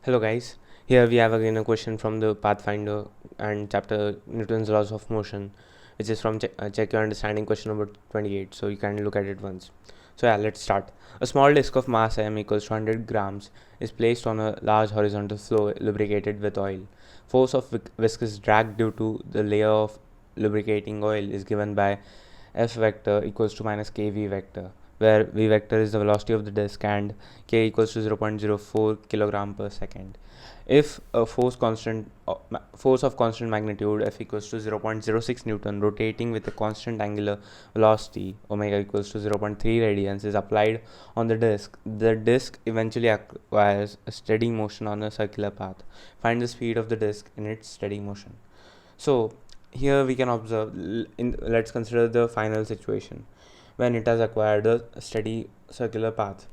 Hello guys, here we have again a question from the Pathfinder and chapter Newton's laws of motion, which is from check your understanding question number 28. So you can look at it once. So yeah, let's start. A small disk of mass m equals to 100 grams is placed on a large horizontal floor lubricated with oil. Force of viscous drag due to the layer of lubricating oil is given by F vector equals to minus kv vector, where v vector is the velocity of the disk and k equals to 0.04 kilogram per second. If a force of constant magnitude F equals to 0.06 Newton rotating with a constant angular velocity omega equals to 0.3 radians is applied on the disk eventually acquires a steady motion on a circular path. Find the speed of the disk in its steady motion. So here we can observe, let's consider the final situation when it has acquired a steady circular path.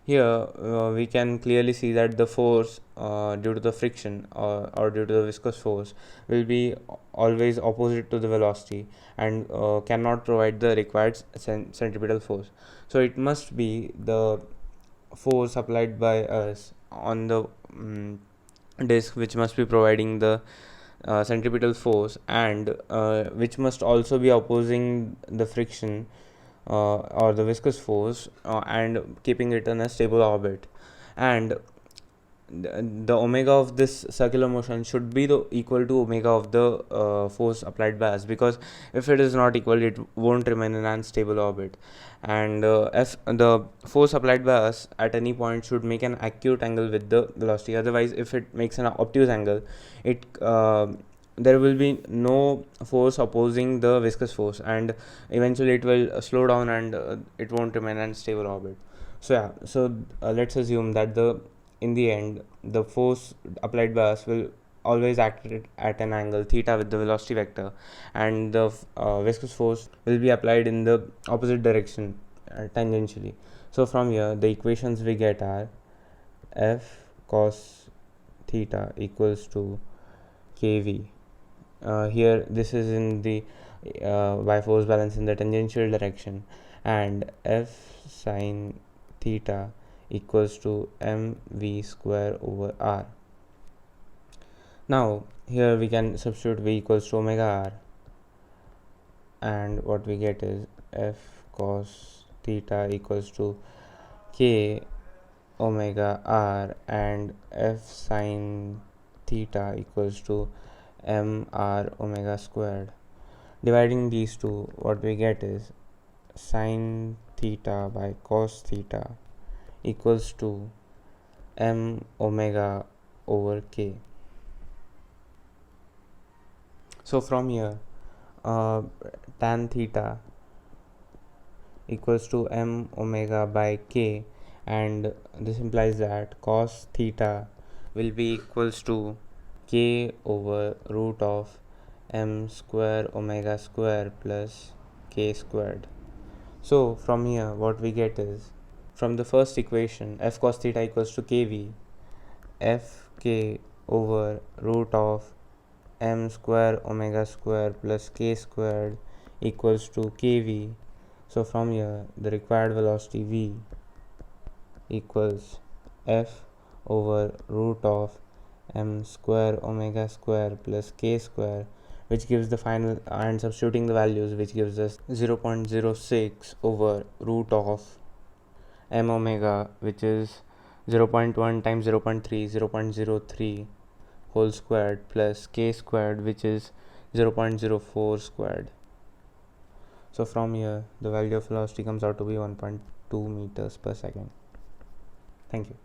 Here we can clearly see that the force due to the friction or due to the viscous force will be always opposite to the velocity and cannot provide the required centripetal force. So it must be the force applied by us on the disk which must be providing the centripetal force and which must also be opposing the friction or the viscous force and keeping it in a stable orbit. And the omega of this circular motion should be the equal to omega of the force applied by us, because if it is not equal it won't remain in an unstable orbit. And if the force applied by us at any point should make an acute angle with the velocity, otherwise if it makes an obtuse angle, it there will be no force opposing the viscous force and eventually it will slow down and it won't remain in stable orbit. So yeah, so let's assume that in the end the force applied by us will always act at an angle theta with the velocity vector, and the viscous force will be applied in the opposite direction tangentially. So from here the equations we get are F cos theta equals to kV. Here this is in the by force balance in the tangential direction, and F sin theta equals to mv square over r. Now here we can substitute v equals to omega r, and what we get is F cos theta equals to k omega r, and F sin theta equals to m r omega squared. Dividing these two, what we get is sin theta by cos theta equals to m omega over k. So from here tan theta equals to m omega by k, and this implies that cos theta will be equals to k over root of m square omega square plus k squared. So from here what we get is, from the first equation f cos theta equals to kv, fk over root of m square omega square plus k squared equals to kv. So from here the required velocity v equals f over root of m square omega square plus k square, which gives the final, and substituting the values, which gives us 0.06 over root of m omega, which is 0.1 times 0.3, 0.03 whole squared, plus k squared, which is 0.04 squared. So from here the value of velocity comes out to be 1.2 meters per second. Thank you.